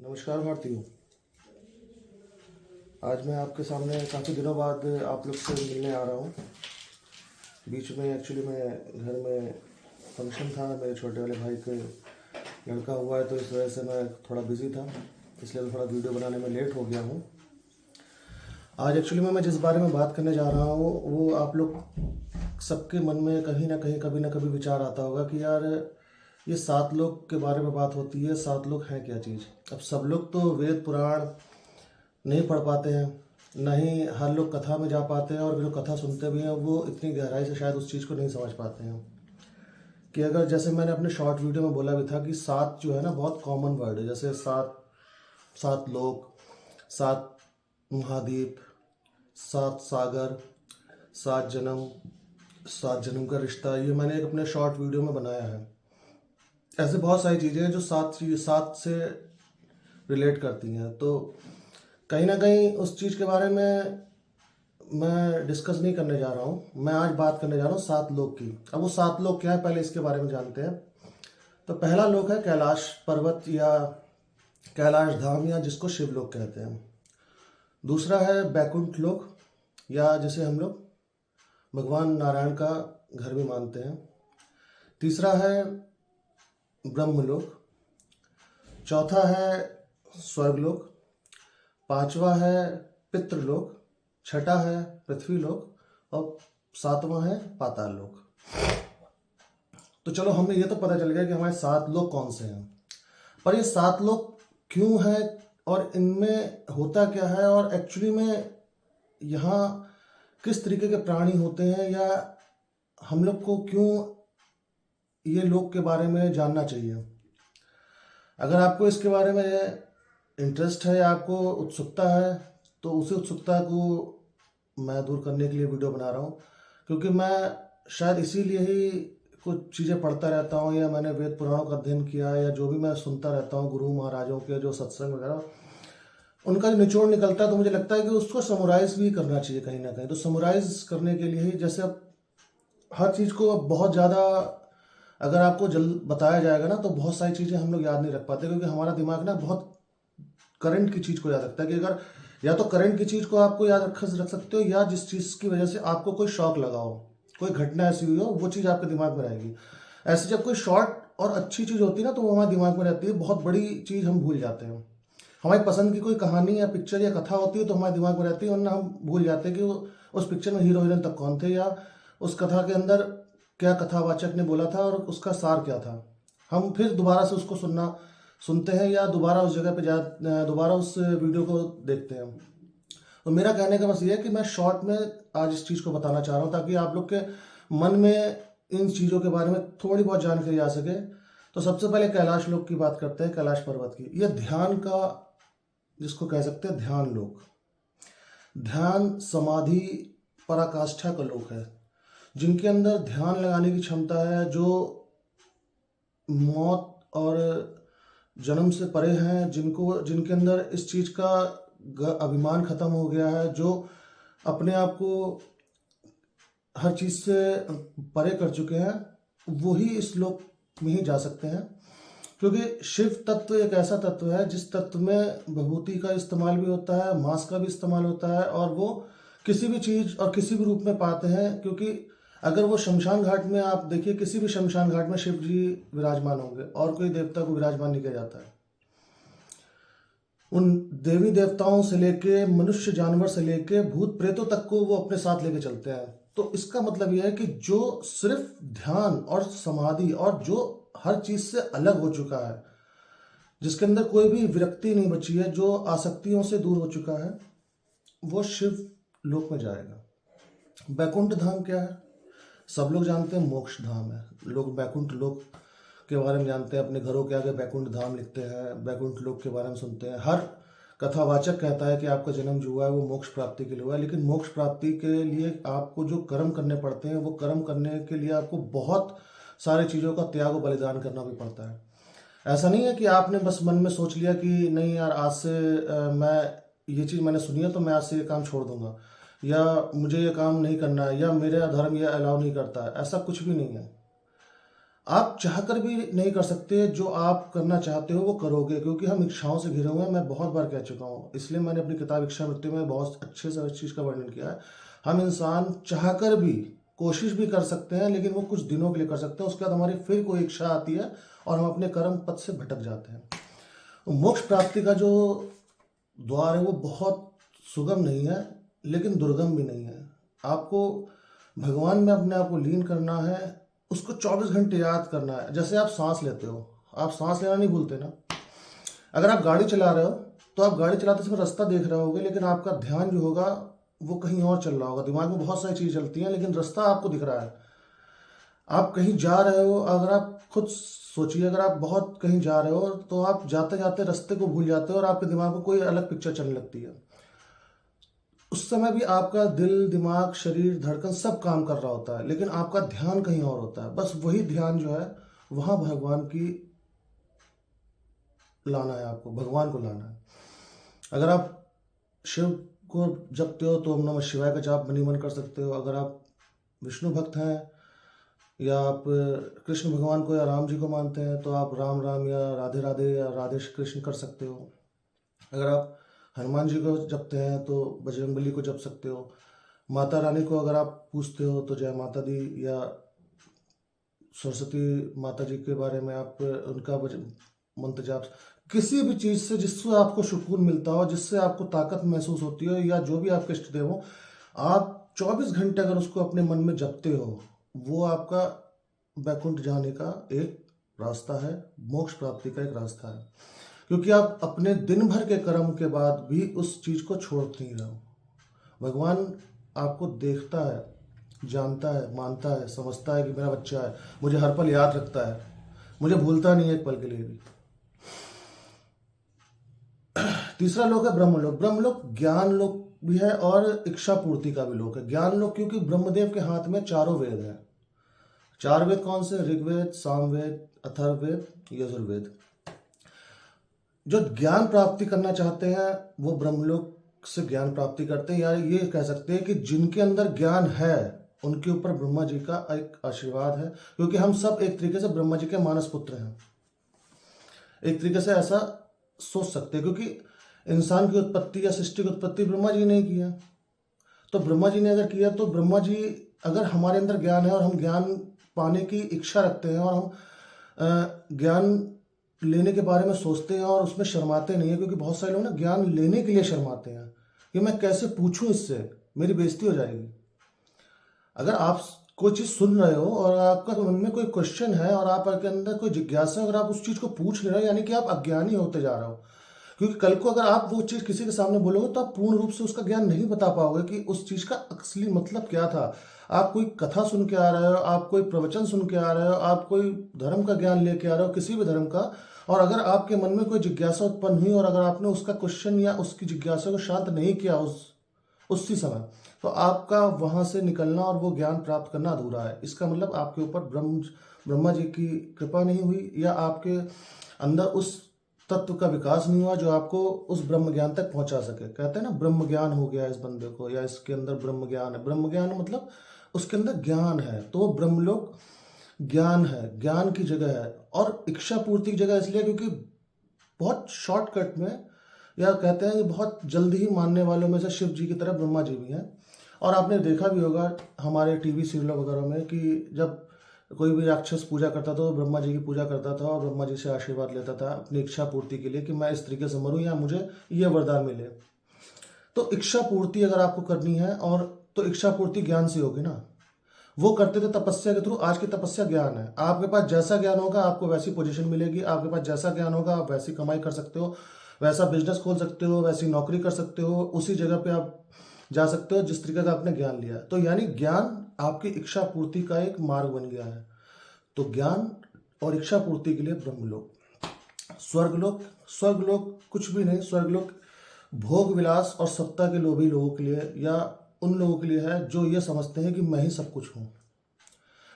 नमस्कार भारतीयों। आज मैं आपके सामने काफ़ी दिनों बाद आप लोग से मिलने आ रहा हूँ। बीच में एक्चुअली मैं घर में फंक्शन था, मेरे छोटे वाले भाई के लड़का हुआ है, तो इस वजह से मैं थोड़ा बिज़ी था, इसलिए मैं थोड़ा वीडियो बनाने में लेट हो गया हूँ। आज एक्चुअली मैं जिस बारे में बात करने जा रहा हूँ वो आप लोग सबके मन में कहीं ना कहीं कभी ना कभी विचार आता होगा कि यार ये 7 लोग के बारे में बात होती है, 7 लोग हैं क्या चीज़। अब सब लोग तो वेद पुराण नहीं पढ़ पाते हैं, ना ही हर लोग कथा में जा पाते हैं, और जो कथा सुनते भी हैं वो इतनी गहराई से शायद उस चीज़ को नहीं समझ पाते हैं। कि अगर जैसे मैंने अपने शॉर्ट वीडियो में बोला भी था कि 7 जो है ना बहुत कॉमन वर्ड है, जैसे 7 7 लोक, 7 महाद्वीप, 7 सागर, 7 जन्म, 7 जन्म का रिश्ता, ये मैंने एक अपने शॉर्ट वीडियो में बनाया है। ऐसे बहुत सारी चीज़ें हैं जो 7 से रिलेट करती हैं, तो कहीं ना कहीं उस चीज़ के बारे में मैं डिस्कस नहीं करने जा रहा हूँ। मैं आज बात करने जा रहा हूँ 7 लोक की। अब वो 7 लोक क्या है, पहले इसके बारे में जानते हैं। तो पहला लोक है कैलाश पर्वत या कैलाश धाम, या जिसको शिव लोक कहते हैं। दूसरा है बैकुंठ लोक, या जिसे हम लोग भगवान नारायण का घर भी मानते हैं। तीसरा है ब्रह्मलोक। चौथा है स्वर्गलोक। पांचवा है पितृलोक। छठा है पृथ्वीलोक, और 7वां है पाताल लोक। तो चलो, हमें ये तो पता चल गया कि हमारे 7 लोक कौन से हैं, पर ये 7 लोक क्यों हैं और इनमें होता क्या है, और एक्चुअली में यहाँ किस तरीके के प्राणी होते हैं, या हम लोग को क्यों ये लोक के बारे में जानना चाहिए। अगर आपको इसके बारे में इंटरेस्ट है या आपको उत्सुकता है, तो उसी उत्सुकता को मैं दूर करने के लिए वीडियो बना रहा हूँ। क्योंकि मैं शायद इसीलिए ही कुछ चीज़ें पढ़ता रहता हूँ, या मैंने वेद पुराणों का अध्ययन किया है, या जो भी मैं सुनता रहता हूँ गुरु महाराजों के जो सत्संग वगैरह, उनका जो निचोड़ निकलता है, तो मुझे लगता है कि उसको समराइज़ भी करना चाहिए कहीं ना कहीं। तो समराइज़ करने के लिए ही, जैसे अब हर चीज़ को अब बहुत ज़्यादा अगर आपको जल्द बताया जाएगा ना, तो बहुत सारी चीज़ें हम लोग याद नहीं रख पाते, क्योंकि हमारा दिमाग ना बहुत करंट की चीज़ को याद रखता है। कि अगर या तो करंट की चीज़ को आपको याद रख सकते हो, या जिस चीज़ की वजह से आपको कोई शौक लगा हो, कोई घटना ऐसी हुई हो, वो चीज़ आपके दिमाग में रहेगी। ऐसे जब कोई शॉर्ट और अच्छी चीज़ होती है ना, तो वो हमारे दिमाग में रहती है। बहुत बड़ी चीज़ हम भूल जाते हैं। हमारी पसंद की कोई कहानी या पिक्चर या कथा होती है तो हमारे दिमाग में रहती है, वरना हम भूल जाते हैं कि वो उस पिक्चर में हीरो हीरोइन तक कौन थे, या उस कथा के अंदर क्या कथावाचक ने बोला था और उसका सार क्या था। हम फिर दोबारा से उसको सुनते हैं, या दोबारा उस जगह पे दोबारा उस वीडियो को देखते हैं। तो मेरा कहने का बस ये है कि मैं शॉर्ट में आज इस चीज़ को बताना चाह रहा हूँ, ताकि आप लोग के मन में इन चीज़ों के बारे में थोड़ी बहुत जानकारी आ सके। तो सबसे पहले कैलाश लोक की बात करते हैं, कैलाश पर्वत की। यह ध्यान का, जिसको कह सकते हैं ध्यान लोक, ध्यान समाधि पराकाष्ठा का लोक है। जिनके अंदर ध्यान लगाने की क्षमता है, जो मौत और जन्म से परे हैं, जिनके अंदर इस चीज़ का अभिमान खत्म हो गया है, जो अपने आप को हर चीज़ से परे कर चुके हैं, वही इस लोक में ही जा सकते हैं। क्योंकि शिव तत्व एक ऐसा तत्व है जिस तत्व में विभूति का इस्तेमाल भी होता है, मांस का भी इस्तेमाल होता है, और वो किसी भी चीज़ और किसी भी रूप में पाते हैं। क्योंकि अगर वो शमशान घाट में आप देखिए, किसी भी शमशान घाट में शिव जी विराजमान होंगे, और कोई देवता को विराजमान नहीं किया जाता है। उन देवी देवताओं से लेके मनुष्य जानवर से लेके भूत प्रेतों तक को वो अपने साथ लेके चलते हैं। तो इसका मतलब यह है कि जो सिर्फ ध्यान और समाधि, और जो हर चीज़ से अलग हो चुका है, जिसके अंदर कोई भी विरक्ति नहीं बची है, जो आसक्तियों से दूर हो चुका है, वो शिव लोक में जाएगा। बैकुंठ धाम क्या है? सब लोग जानते हैं मोक्ष धाम है। लोग बैकुंठ लोक के बारे में जानते हैं, अपने घरों के आगे बैकुंठ धाम लिखते हैं, बैकुंठ लोक के बारे में सुनते हैं। हर कथावाचक कहता है कि आपका जन्म जो हुआ है वो मोक्ष प्राप्ति के लिए हुआ है। लेकिन मोक्ष प्राप्ति के लिए आपको जो कर्म करने पड़ते हैं, वो कर्म करने के लिए आपको बहुत सारी चीज़ों का त्याग और बलिदान करना भी पड़ता है। ऐसा नहीं है कि आपने बस मन में सोच लिया कि नहीं यार, आज से मैं ये चीज़ मैंने सुनी है तो मैं आज से ये काम छोड़ दूंगा, या मुझे ये काम नहीं करना है, या मेरा धर्म ये अलाउ नहीं करता है। ऐसा कुछ भी नहीं है। आप चाहकर भी नहीं कर सकते, जो आप करना चाहते हो वो करोगे, क्योंकि हम इच्छाओं से घिरे हुए हैं। मैं बहुत बार कह चुका हूँ, इसलिए मैंने अपनी किताब इच्छा मृत्यु में बहुत अच्छे से इस चीज़ का वर्णन किया है। हम इंसान चाहकर भी कोशिश भी कर सकते हैं, लेकिन वो कुछ दिनों के लिए कर सकते हैं, उसके बाद हमारी फिर कोई इच्छा आती है और हम अपने कर्म पथ से भटक जाते हैं। मोक्ष प्राप्ति का जो द्वार है वो बहुत सुगम नहीं है, लेकिन दुर्गम भी नहीं है। आपको भगवान में अपने आप को लीन करना है, उसको 24 घंटे याद करना है। जैसे आप सांस लेते हो, आप सांस लेना नहीं भूलते ना। अगर आप गाड़ी चला रहे हो तो आप गाड़ी चलाते समय रास्ता देख रहे होगे, लेकिन आपका ध्यान जो होगा वो कहीं और चल रहा होगा। दिमाग में बहुत सारी चीज़ चलती हैं, लेकिन रास्ता आपको दिख रहा है। आप कहीं जा रहे हो, अगर आप खुद सोचिए, अगर आप बहुत कहीं जा रहे हो तो आप जाते जाते रास्ते को भूल जाते हो और आपके दिमाग में कोई अलग पिक्चर चलने लगती है। उस समय भी आपका दिल, दिमाग, शरीर, धड़कन सब काम कर रहा होता है, लेकिन आपका ध्यान कहीं और होता है। बस वही ध्यान जो है वहाँ भगवान की लाना है, आपको भगवान को लाना है। अगर आप शिव को जपते हो तो ओम नमः शिवाय का जाप मनी मन कर सकते हो। अगर आप विष्णु भक्त हैं या आप कृष्ण भगवान को या राम जी को मानते हैं तो आप राम राम या राधे राधे या राधे कृष्ण कर सकते हो। अगर आप हनुमान जी को जपते हैं तो बजरंगबली को जप सकते हो। माता रानी को अगर आप पूछते हो तो जय माता दी या सरस्वती माता जी के बारे में आप उनका मंत्र जाप, किसी भी चीज़ से जिससे आपको सुकून मिलता हो, जिससे आपको ताकत महसूस होती हो, या जो भी आपके इष्ट देव हो, आप 24 घंटे अगर उसको अपने मन में जपते हो, वो आपका वैकुंठ जाने का एक रास्ता है, मोक्ष प्राप्ति का एक रास्ता है। क्योंकि आप अपने दिन भर के कर्म के बाद भी उस चीज़ को छोड़ नहीं रहे हो। भगवान आपको देखता है, जानता है, मानता है, समझता है कि मेरा बच्चा है, मुझे हर पल याद रखता है, मुझे भूलता नहीं है एक पल के लिए भी। तीसरा लोक है ब्रह्मलोक। ब्रह्मलोक ज्ञान लोक भी है और इच्छा पूर्ति का भी लोक है। ज्ञान लोक क्योंकि ब्रह्मदेव के हाथ में चारों वेद हैं। चार वेद कौन से? ऋग्वेद, सामवेद, अथर्ववेद, यजुर्वेद। जो ज्ञान प्राप्ति करना चाहते हैं वो ब्रह्मलोक से ज्ञान प्राप्ति करते हैं, या ये कह सकते हैं कि जिनके अंदर ज्ञान है उनके ऊपर ब्रह्मा जी का एक आशीर्वाद है, क्योंकि हम सब एक तरीके से ब्रह्मा जी के मानस पुत्र हैं। एक तरीके से ऐसा सोच सकते हैं, क्योंकि इंसान की उत्पत्ति या सृष्टि की उत्पत्ति ब्रह्मा जी ने की है। तो ब्रह्मा जी ने अगर किया तो ब्रह्मा जी, अगर हमारे अंदर ज्ञान है और हम ज्ञान पाने की इच्छा रखते हैं और हम ज्ञान लेने के बारे में सोचते हैं और उसमें शर्माते नहीं है, क्योंकि बहुत सारे लोग ना ज्ञान लेने के लिए शर्माते हैं कि मैं कैसे पूछूं, इससे मेरी बेइज्जती हो जाएगी। अगर आप कोई चीज़ सुन रहे हो और आपका मन में कोई क्वेश्चन है और आपके अंदर कोई जिज्ञासा है, अगर आप उस चीज़ को पूछ नहीं रहे हो, यानी कि आप अज्ञानी होते जा रहे हो। क्योंकि कल को अगर आप वो चीज़ किसी के सामने बोलोगे तो आप पूर्ण रूप से उसका ज्ञान नहीं बता पाओगे कि उस चीज़ का असली मतलब क्या था। आप कोई कथा सुन के आ रहे हो, आप कोई प्रवचन सुन के आ रहे हो, आप कोई धर्म का ज्ञान लेके आ रहे हो, किसी भी धर्म का, और अगर आपके मन में कोई जिज्ञासा उत्पन्न हुई और अगर आपने उसका क्वेश्चन या उसकी जिज्ञासा को शांत नहीं किया उसी समय, तो आपका वहाँ से निकलना और वो ज्ञान प्राप्त करना अधूरा है। इसका मतलब आपके ऊपर ब्रह्मा जी की कृपा नहीं हुई, या आपके अंदर उस तत्व का विकास नहीं हुआ जो आपको उस ब्रह्म ज्ञान तक पहुंचा सके। कहते हैं ना, ब्रह्म ज्ञान हो गया इस बंदे को, या इसके अंदर ब्रह्म ज्ञान है। ब्रह्म ज्ञान मतलब उसके अंदर ज्ञान है, तो वो ब्रह्मलोक ज्ञान है, ज्ञान की जगह है। और इच्छा पूर्ति की जगह इसलिए क्योंकि बहुत शॉर्टकट में, या कहते हैं कि बहुत जल्दी ही मानने वालों में से शिव जी की तरह ब्रह्मा जी भी हैं। और आपने देखा भी होगा हमारे टीवी सीरियल वगैरह में कि जब कोई भी राक्षस पूजा करता था वो ब्रह्मा जी की पूजा करता था और ब्रह्मा जी से आशीर्वाद लेता था अपनी इच्छा पूर्ति के लिए कि मैं इस तरीके से मरूं या मुझे ये वरदान मिले। तो इच्छा पूर्ति अगर आपको करनी है, और तो इच्छा पूर्ति ज्ञान से होगी ना। वो करते थे तपस्या के थ्रू, आज की तपस्या ज्ञान है। आपके पास जैसा ज्ञान होगा आपको वैसी पोजीशन मिलेगी, आपके पास जैसा ज्ञान होगा आप वैसी कमाई कर सकते हो, वैसा बिजनेस खोल सकते हो, वैसी नौकरी कर सकते हो, उसी जगह पे आप जा सकते हो जिस तरीके का आपने ज्ञान लिया। तो यानी ज्ञान आपकी इच्छा पूर्ति का एक मार्ग बन गया है। तो ज्ञान और इच्छा पूर्ति के लिए ब्रह्मलोक। स्वर्गलोक, स्वर्गलोक कुछ भी नहीं। स्वर्गलोक भोग विलास और सत्ता के लोभी लोगों के लिए, या उन लोगों के लिए है जो ये समझते हैं कि मैं ही सब कुछ हूँ।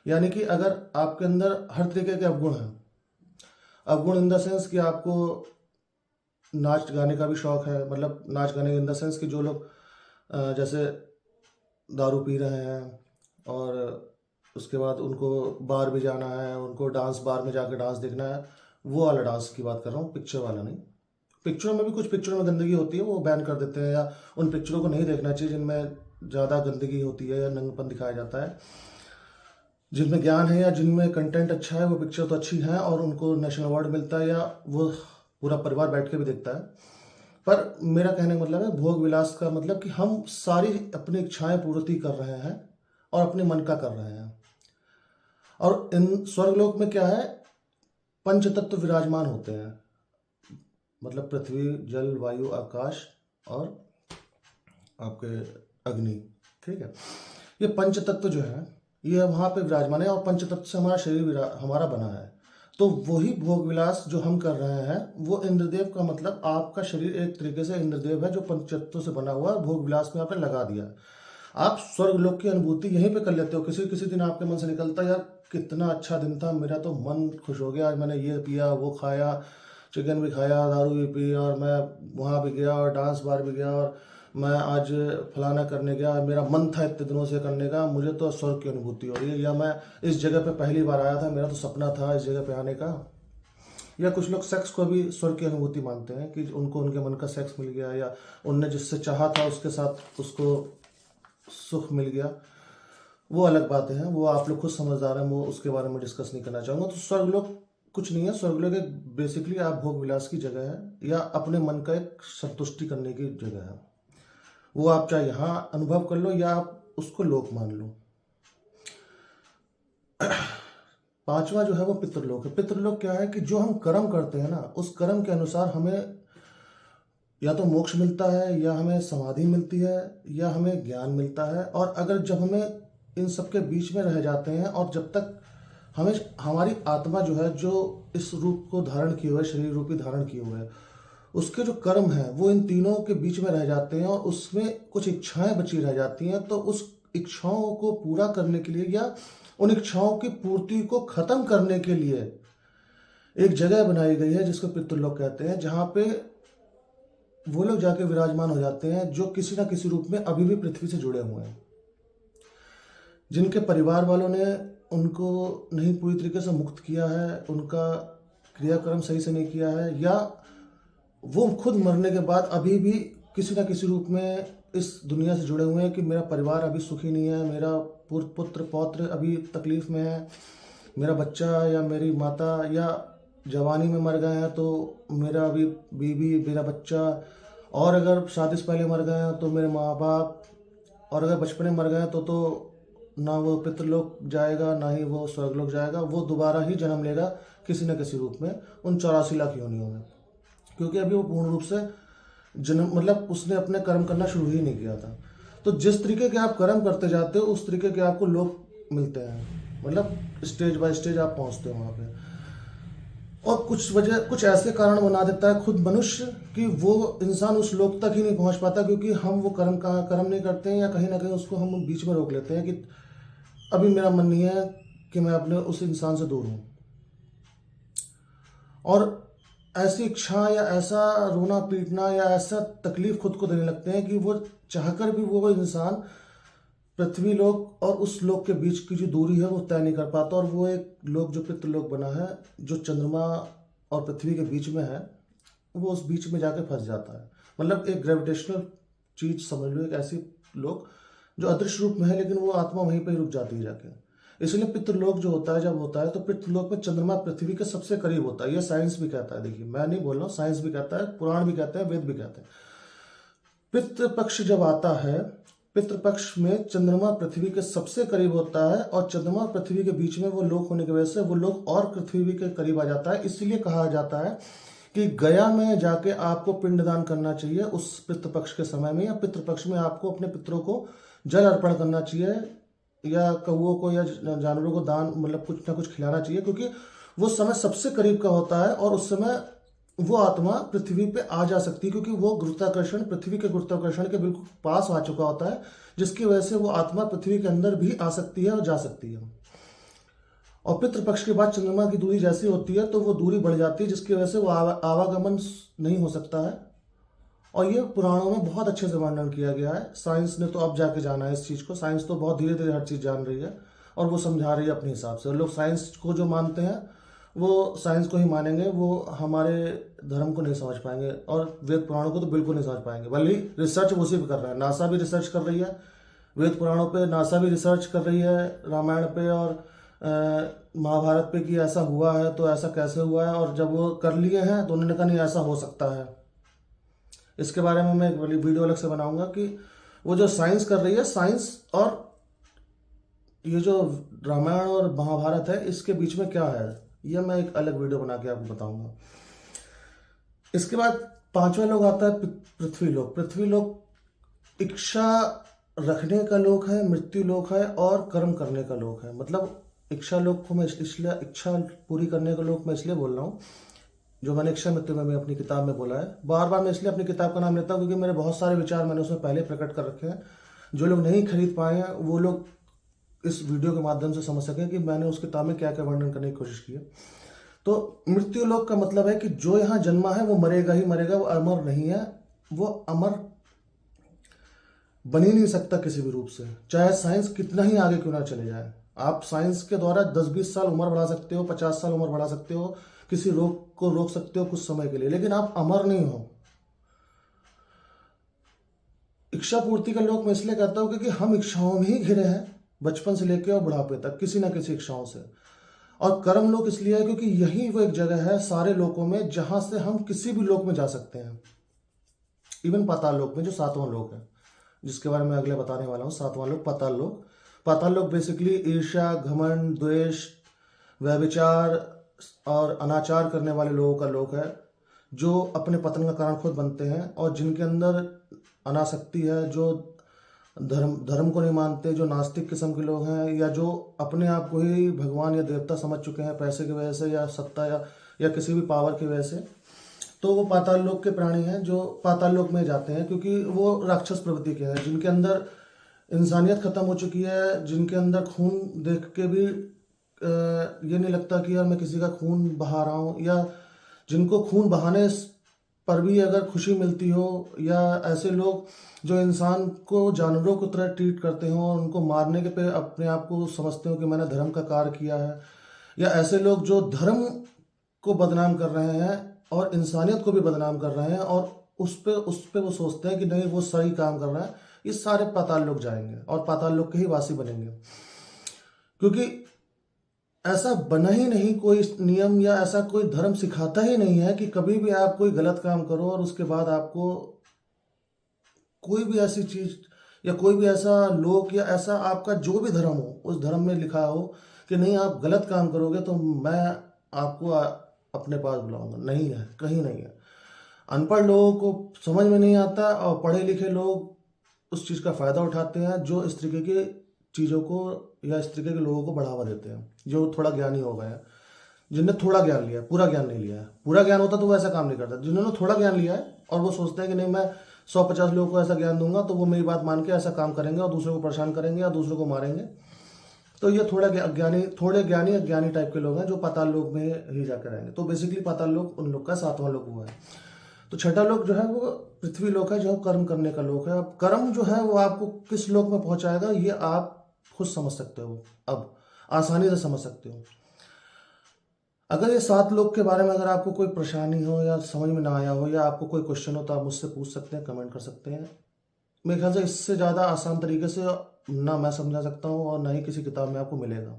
यानी कि अगर आपके अंदर हर तरीके के अवगुण हैं, अवगुण इन द सेंस कि आपको नाच गाने का भी शौक है, मतलब नाच गाने इन द सेंस कि जो लोग जैसे दारू पी रहे हैं और उसके बाद उनको बार भी जाना है, उनको डांस बार में जाकर डांस देखना है, वो वाला डांस की बात कर रहा हूँ, पिक्चर वाला नहीं। पिक्चरों में भी कुछ पिक्चरों में गंदगी होती है, वो बैन कर देते हैं, या उन पिक्चरों को नहीं देखना चाहिए जिनमें ज़्यादा गंदगी होती है या नंगपन दिखाया जाता है। जिनमें ज्ञान है या जिनमें कंटेंट अच्छा है वो पिक्चर तो अच्छी है और उनको नेशनल अवार्ड मिलता है, या वो पूरा परिवार बैठ के भी देखता है। पर मेरा कहने का मतलब है, भोग विलास का मतलब कि हम सारी अपनी इच्छाएं पूर्ति कर रहे हैं और अपने मन का कर रहे हैं। और इन स्वर्गलोक में क्या है, पंच तत्व विराजमान होते हैं, मतलब पृथ्वी, जल, वायु, आकाश और आपके अग्नि, ठीक है। ये पंच तत्व जो है ये वहाँ पे विराजमान है, और पंच तत्व से हमारा शरीर हमारा बना है। तो वही भोग विलास जो हम कर रहे हैं वो इंद्रदेव का, मतलब आपका शरीर एक तरीके से इंद्रदेव है जो पंच तत्व से बना हुआ है, भोग विलास में आपने लगा दिया। आप स्वर्ग लोक की अनुभूति यहीं पे कर लेते हो। किसी किसी दिन आपके मन से निकलता है, यार कितना अच्छा दिन था, मेरा तो मन खुश हो गया, आज मैंने ये पिया, वो खाया, चिकन भी खाया, दारू भी पी, और मैं वहाँ भी गया और डांस बार भी गया, और मैं आज फलाना करने गया, मेरा मन था इतने दिनों से करने का, मुझे तो स्वर्ग की अनुभूति हो रही है, या मैं इस जगह पे पहली बार आया था, मेरा तो सपना था इस जगह पे आने का। या कुछ लोग सेक्स को भी स्वर्ग की अनुभूति मानते हैं कि उनको उनके मन का सेक्स मिल गया, या उनने जिससे चाहा था उसके साथ उसको सुख मिल गया। वो अलग बातें हैं, वो आप लोग खुद समझदार हैं, वो उसके बारे में डिस्कस नहीं करना चाहूँगा। तो स्वर्गलोक कुछ नहीं है, स्वर्गलोक एक बेसिकली आप भोग विलास की जगह है, या अपने मन का एक संतुष्टि करने की जगह है। वो आप चाहे यहाँ अनुभव कर लो या आप उसको लोक मान लो। पांचवा जो है वो पितृलोक है। पितृलोक क्या है कि जो हम कर्म करते हैं ना, उस कर्म के अनुसार हमें या तो मोक्ष मिलता है, या हमें समाधि मिलती है, या हमें ज्ञान मिलता है। और अगर जब हमें इन सब के बीच में रह जाते हैं, और जब तक हमें हमारी आत्मा जो है, जो इस रूप को धारण किए हुए, शरीर रूपी धारण किए हुए है, उसके जो कर्म हैं वो इन तीनों के बीच में रह जाते हैं, और उसमें कुछ इच्छाएं बची रह जाती हैं। तो उस इच्छाओं को पूरा करने के लिए, या उन इच्छाओं की पूर्ति को खत्म करने के लिए एक जगह बनाई गई है जिसको पितृलोक कहते हैं, जहाँ पे वो लोग जाके विराजमान हो जाते हैं जो किसी ना किसी रूप में अभी भी पृथ्वी से जुड़े हुए हैं, जिनके परिवार वालों ने उनको नहीं पूरी तरीके से मुक्त किया है, उनका क्रियाक्रम सही से नहीं किया है, या वो खुद मरने के बाद अभी भी किसी ना किसी रूप में इस दुनिया से जुड़े हुए हैं कि मेरा परिवार अभी सुखी नहीं है, मेरा पुत्र पौत्र अभी तकलीफ में है, मेरा बच्चा या मेरी माता या जवानी में मर गए हैं तो मेरा अभी बीवी, मेरा बच्चा, और अगर शादी से पहले मर गए हैं तो मेरे माँ बाप, और अगर बचपन में मर गए हैं तो ना वो पितृलोक जाएगा ना ही वो स्वर्गलोक जाएगा, वो दोबारा ही जन्म लेगा किसी न किसी रूप में उन 84 लाख योनियों में, क्योंकि अभी वो पूर्ण रूप से जन्म, मतलब उसने अपने कर्म करना शुरू ही नहीं किया था। तो जिस तरीके के आप कर्म करते जाते हो उस तरीके के आपको लोक मिलते हैं, मतलब स्टेज बाय स्टेज आप पहुंचते हो वहाँ पे। और कुछ ऐसे कारण बना देता है खुद मनुष्य कि वो इंसान उस लोक तक ही नहीं पहुंच पाता, क्योंकि हम वो कर्म नहीं करते हैं, या कहीं ना कहीं उसको हम बीच में रोक लेते हैं कि अभी मेरा मन नहीं है कि मैं अपने उस इंसान से दूर हूँ। और ऐसी इच्छा या ऐसा रोना पीटना या ऐसा तकलीफ खुद को देने लगते हैं कि वो चाहकर भी वो इंसान पृथ्वी लोक और उस लोक के बीच की जो दूरी है वो तय नहीं कर पाता, और वो एक लोक जो पितृलोक बना है जो चंद्रमा और पृथ्वी के बीच में है, वो उस बीच में जाके फंस जाता है। मतलब एक ग्रेविटेशनल चीज समझ लो, एक ऐसी लोक जो अदृश्य रूप में है लेकिन वो आत्मा वहीं पर ही रुक जाती है जाके। इसलिए पितृलोक जो होता है, जब होता है तो पितृलोक में चंद्रमा पृथ्वी के सबसे करीब होता है। ये साइंस भी कहता है, देखिए मैं नहीं बोल रहा हूँ, साइंस भी कहता है, पुराण भी कहते हैं, वेद भी कहते हैं। पितृपक्ष जब आता है, पितृपक्ष में चंद्रमा पृथ्वी के सबसे करीब होता है, और चंद्रमा पृथ्वी के बीच में वो लोक होने की वजह से वो लोक और पृथ्वी के करीब आ जाता है। इसलिए कहा जाता है कि गया में जाके आपको पिंडदान करना चाहिए उस पितृपक्ष के समय में, या पितृपक्ष में आपको अपने पितरों को जल अर्पण करना चाहिए, या कौओं को या जानवरों को दान, मतलब कुछ ना कुछ खिलाना चाहिए, क्योंकि वो समय सबसे करीब का होता है और उस समय वो आत्मा पृथ्वी पे आ जा सकती है, क्योंकि वो गुरुत्वाकर्षण, पृथ्वी के गुरुत्वाकर्षण के बिल्कुल पास आ चुका होता है, जिसकी वजह से वो आत्मा पृथ्वी के अंदर भी आ सकती है और जा सकती है। और पितृपक्ष के बाद चंद्रमा की दूरी जैसी होती है तो वो दूरी बढ़ जाती है, जिसकी वजह से वो आवागमन नहीं हो सकता है। और ये पुराणों में बहुत अच्छे से वर्णन किया गया है। साइंस ने तो अब जाके जाना है इस चीज़ को, साइंस तो बहुत धीरे धीरे हर चीज़ जान रही है, और वो समझा रही है अपने हिसाब से। लोग साइंस को जो मानते हैं वो साइंस को ही मानेंगे, वो हमारे धर्म को नहीं समझ पाएंगे और वेद पुराणों को तो बिल्कुल नहीं समझ पाएंगे। भले ही रिसर्च उसी पे कर रहा है, नासा भी रिसर्च कर रही है वेद पुराणों पे, नासा भी रिसर्च कर रही है रामायण पे और महाभारत पे कि ऐसा हुआ है तो ऐसा कैसे हुआ है, और जब वो कर लिए हैं तो उन्होंने कहा नहीं ऐसा हो सकता है। इसके बारे में मैं एक वीडियो अलग से बनाऊंगा कि वो जो साइंस कर रही है, साइंस और ये जो रामायण और महाभारत है इसके बीच में क्या है, ये मैं एक अलग वीडियो बना के आपको बताऊंगा। इसके बाद पांचवा लोक आता है पृथ्वी लोक। पृथ्वी लोक इच्छा रखने का लोक है, मृत्यु लोक है और कर्म करने का लोक है। मतलब इच्छा लोक को मैं इसलिए इच्छा पूरी करने का लोक मैं इसलिए बोल रहा हूँ, जो मैंने इच्छा मृत्यु में अपनी किताब में बोला है। बार बार मैं इसलिए अपनी किताब का नाम लेता हूँ क्योंकि मेरे बहुत सारे विचार मैंने उसमें पहले प्रकट कर रखे हैं। जो लोग नहीं खरीद पाए हैं वो लोग इस वीडियो के माध्यम से समझ सकें कि मैंने उस किताब में क्या क्या वर्णन करने की कोशिश की है। तो मृत्यु लोक का मतलब है कि जो यहाँ जन्मा है वो मरेगा ही मरेगा, वो अमर नहीं है, वो अमर बन ही नहीं सकता किसी भी रूप से, चाहे साइंस कितना ही आगे क्यों ना चले जाए। आप साइंस के द्वारा 10-20 साल उम्र बढ़ा सकते हो, 50 साल उम्र बढ़ा सकते हो, किसी रोग को रोक सकते हो कुछ समय के लिए, लेकिन आप अमर नहीं हो। इच्छा पूर्ति का लोक मैं इसलिए कहता हूं क्योंकि हम इच्छाओं में ही घिरे हैं बचपन से लेकर और बुढ़ापे तक, किसी ना किसी इच्छाओं से। और कर्म लोक इसलिए है क्योंकि यही वो एक जगह है सारे लोकों में जहां से हम किसी भी लोक में जा सकते हैं, इवन पाताल लोक में जो 7वां लोक है, जिसके बारे में अगले बताने वाला हूँ। 7वां लोक पाताल लोक। पाताल लोक बेसिकली ईर्ष्या, घमंड, द्वेष, व्यभिचार और अनाचार करने वाले लोगों का लोक है, जो अपने पतन का कारण खुद बनते हैं और जिनके अंदर अनासक्ति है, जो धर्म को नहीं मानते, जो नास्तिक किस्म के लोग हैं, या जो अपने आप को ही भगवान या देवता समझ चुके हैं पैसे की वजह से या सत्ता या किसी भी पावर की वजह से। तो वो पाताल लोक के प्राणी हैं जो पाताल लोक में जाते हैं, क्योंकि वो राक्षस प्रवृत्ति के हैं, जिनके अंदर इंसानियत खत्म हो चुकी है, जिनके अंदर खून देख के भी ये नहीं लगता कि यार मैं किसी का खून बहा रहा हूँ, या जिनको खून बहाने पर भी अगर खुशी मिलती हो, या ऐसे लोग जो इंसान को जानवरों की तरह ट्रीट करते हो और उनको मारने के पे अपने आप को समझते हो कि मैंने धर्म का कार्य किया है, या ऐसे लोग जो धर्म को बदनाम कर रहे हैं और इंसानियत को भी बदनाम कर रहे हैं और उस पे वो सोचते हैं कि नहीं वो सही काम कर रहा है, ये सारे पाताल लोक जाएंगे और पाताल लोक के ही वासी बनेंगे। क्योंकि ऐसा बना ही नहीं कोई नियम या ऐसा कोई धर्म सिखाता ही नहीं है कि कभी भी आप कोई गलत काम करो और उसके बाद आपको कोई भी ऐसी चीज या कोई भी ऐसा लोक या ऐसा आपका जो भी धर्म हो उस धर्म में लिखा हो कि नहीं आप गलत काम करोगे तो मैं आपको अपने पास बुलाऊंगा। नहीं है, कहीं नहीं है। अनपढ़ लोगों को समझ में नहीं आता और पढ़े लिखे लोग उस चीज़ का फ़ायदा उठाते हैं, जो इस तरीके की चीज़ों को या इस तरीके के लोगों को बढ़ावा देते हैं, जो थोड़ा ज्ञानी हो गए हैं, जिनने थोड़ा ज्ञान लिया है, पूरा ज्ञान नहीं लिया है। पूरा ज्ञान होता तो वो ऐसा काम नहीं करता। जिन्होंने थोड़ा ज्ञान लिया है और वो सोचते हैं कि नहीं मैं 150 लोगों को ऐसा ज्ञान दूंगा तो वो मेरी बात मान के ऐसा काम करेंगे और दूसरों को परेशान करेंगे या दूसरों को मारेंगे, तो ये थोड़े ज्ञानी टाइप के लोग हैं जो पाताल लोक में ही जाकर रहेंगे। तो बेसिकली पाताल लोक उन लोग का 7वां लोक हुआ है। तो छठा लोक जो है वो पृथ्वी लोक है, जो कर्म करने का लोक है। अब कर्म जो है वो आपको किस लोक में पहुंचाएगा ये आप खुद समझ सकते हो, अब आसानी से समझ सकते हो। अगर ये 7 लोक के बारे में अगर आपको कोई परेशानी हो या समझ में ना आया हो या आपको कोई क्वेश्चन हो तो आप मुझसे पूछ सकते हैं, कमेंट कर सकते हैं। मेरे ख्याल से इससे ज़्यादा आसान तरीके से ना मैं समझा सकता हूँ और ना ही किसी किताब में आपको मिलेगा।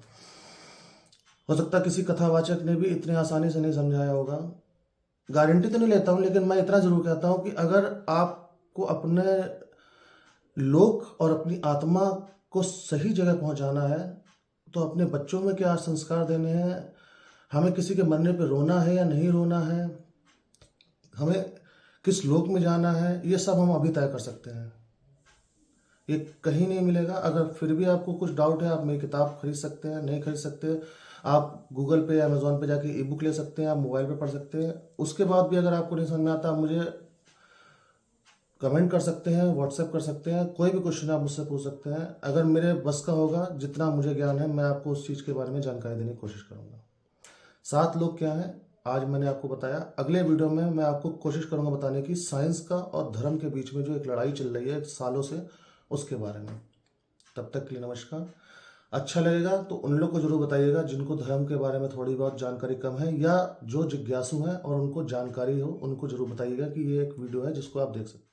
हो सकता है किसी कथावाचक ने भी इतने आसानी से नहीं समझाया होगा, गारंटी तो नहीं लेता हूँ, लेकिन मैं इतना जरूर कहता हूँ कि अगर आपको अपने लोक और अपनी आत्मा को सही जगह पहुंचाना है तो अपने बच्चों में क्या संस्कार देने हैं, हमें किसी के मरने पे रोना है या नहीं रोना है, हमें किस लोक में जाना है, ये सब हम अभी तय कर सकते हैं। ये कहीं नहीं मिलेगा। अगर फिर भी आपको कुछ डाउट है आप मेरी किताब खरीद सकते हैं, नहीं खरीद सकते आप गूगल पे या अमेजोन पे जाके ई बुक ले सकते हैं, आप मोबाइल पे पढ़ सकते हैं। उसके बाद भी अगर आपको नहीं समझ में आता आप मुझे कमेंट कर सकते हैं, व्हाट्सएप कर सकते हैं, कोई भी क्वेश्चन आप मुझसे पूछ सकते हैं। अगर मेरे बस का होगा, जितना मुझे ज्ञान है, मैं आपको उस चीज़ के बारे में जानकारी देने की कोशिश करूँगा। 7 लोग क्या हैं आज मैंने आपको बताया। अगले वीडियो में मैं आपको कोशिश करूँगा बताने की साइंस का और धर्म के बीच में जो एक लड़ाई चल रही है सालों से, उसके बारे में। तब तक के लिए नमस्कार। अच्छा लगेगा तो उन लोग को जरूर बताइएगा जिनको धर्म के बारे में थोड़ी बहुत जानकारी कम है, या जो जिज्ञासु हैं और उनको जानकारी हो, उनको जरूर बताइएगा कि ये एक वीडियो है जिसको आप देख सकते हैं।